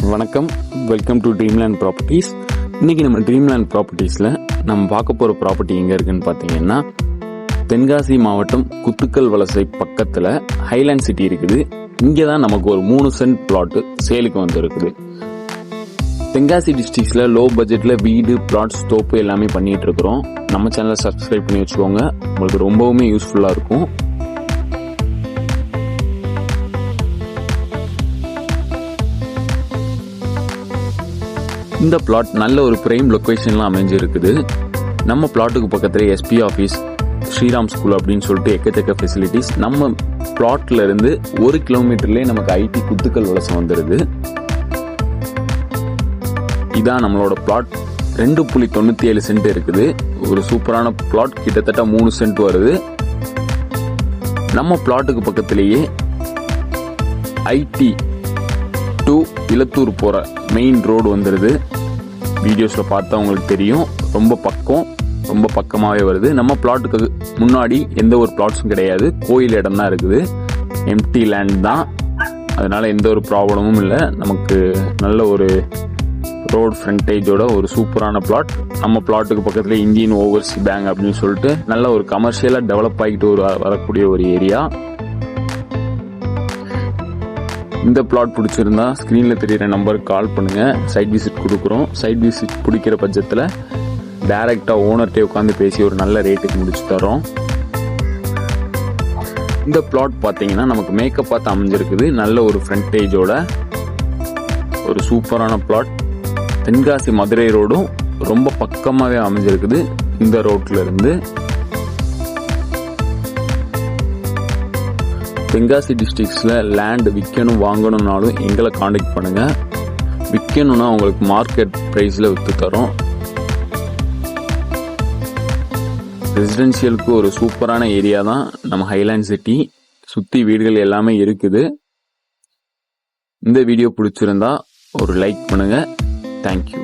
வணக்கம், welcome to Dreamland properties. இன்னைக்கு நம்ம ட்ரீம்லேண்ட் ப்ராப்பர்ட்டிஸில் நம்ம பார்க்க போகிற ப்ராப்பர்ட்டி எங்கே இருக்குன்னு பார்த்தீங்கன்னா, தென்காசி மாவட்டம் குத்துக்கல் வலசை பக்கத்தில் ஹைலேண்ட் சிட்டி இருக்குது. இங்கே தான் நமக்கு ஒரு 3 சென்ட் பிளாட்டு சேலுக்கு வந்துருக்குது. தென்காசி டிஸ்ட்ரிக்ஸில் லோ பட்ஜெட்டில் வீடு, பிளாட்ஸ், தோப்பு எல்லாமே பண்ணிகிட்டு இருக்கிறோம். நம்ம சேனலை சப்ஸ்கிரைப் பண்ணி வச்சுக்கோங்க, உங்களுக்கு ரொம்பவுமே யூஸ்ஃபுல்லாக இருக்கும். இந்த பிளாட் நல்ல ஒரு பிரைம் லொக்கேஷன்லாம் அமைஞ்சிருக்குது. நம்ம பிளாட்டுக்கு பக்கத்துல எஸ்பி ஆஃபீஸ், ஸ்ரீராம் ஸ்கூல் அப்படின்னு சொல்லிட்டு எக்கச்சக்க ஃபெசிலிட்டிஸ். நம்ம பிளாட்ல இருந்து 1 கிலோமீட்டர்லேயே நமக்கு ஐடி குத்துக்கல் வலசம் வந்துடுது. இதான் நம்மளோட பிளாட். 2.97 சென்ட் இருக்குது. ஒரு சூப்பரான பிளாட், கிட்டத்தட்ட 3 சென்ட் வருது. நம்ம பிளாட்டுக்கு பக்கத்திலேயே ஐடி டு இலத்தூர் போற மெயின் ரோடு வந்துடுது. வீடியோஸ்ல பார்த்தா உங்களுக்கு தெரியும், ரொம்ப பக்கமாவே வருது. நம்ம பிளாட்டுக்கு முன்னாடி எந்த ஒரு பிளாட்ஸும் கிடையாது, கோயில் இடம் தான் இருக்குது, எம்டி லேண்ட் தான். அதனால எந்த ஒரு ப்ராப்ளமும் இல்லை. நமக்கு நல்ல ஒரு ரோடு ஃப்ரண்டேஜோட ஒரு சூப்பரான பிளாட். நம்ம பிளாட்டுக்கு பக்கத்துல இந்தியன் ஓவர்சீஸ் பேங்க் அப்படின்னு சொல்லிட்டு நல்ல ஒரு கமர்ஷியலா டெவலப் ஆகிட்டு வரக்கூடிய ஒரு ஏரியா. இந்த பிளாட் பிடிச்சிருந்தா ஸ்க்ரீனில் தெரிகிற நம்பருக்கு கால் பண்ணுங்கள். சைட் விசிட் கொடுக்குறோம். சைட் விசிட் பிடிக்கிற பட்சத்தில் டைரெக்டாக ஓனர்கிட்டே உட்காந்து பேசி ஒரு நல்ல ரேட்டுக்கு முடிச்சு தரோம். இந்த பிளாட் பார்த்தீங்கன்னா நமக்கு மேக்கப் பார்த்து அமைஞ்சிருக்குது. நல்ல ஒரு ஃப்ரண்டேஜோட ஒரு சூப்பரான பிளாட். தென்காசி மதுரை ரோடும் ரொம்ப பக்கமாகவே அமைஞ்சிருக்குது. இந்த ரோட்ல இருந்து தென்காசி டிஸ்ட்ரிக்ட்ஸில் லேண்ட் விற்கணும் வாங்கணும்னாலும் எங்களை காண்டாக்ட் பண்ணுங்கள். விற்கணும்னா உங்களுக்கு மார்க்கெட் ப்ரைஸில் விற்று தரோம். ரெசிடென்ஷியலுக்கு ஒரு சூப்பரான ஏரியா தான் நம்ம ஹைலேண்ட் சிட்டி. சுற்றி வீடுகள் எல்லாமே இருக்குது. இந்த வீடியோ பிடிச்சிருந்தா ஒரு லைக் பண்ணுங்கள். தேங்க்யூ.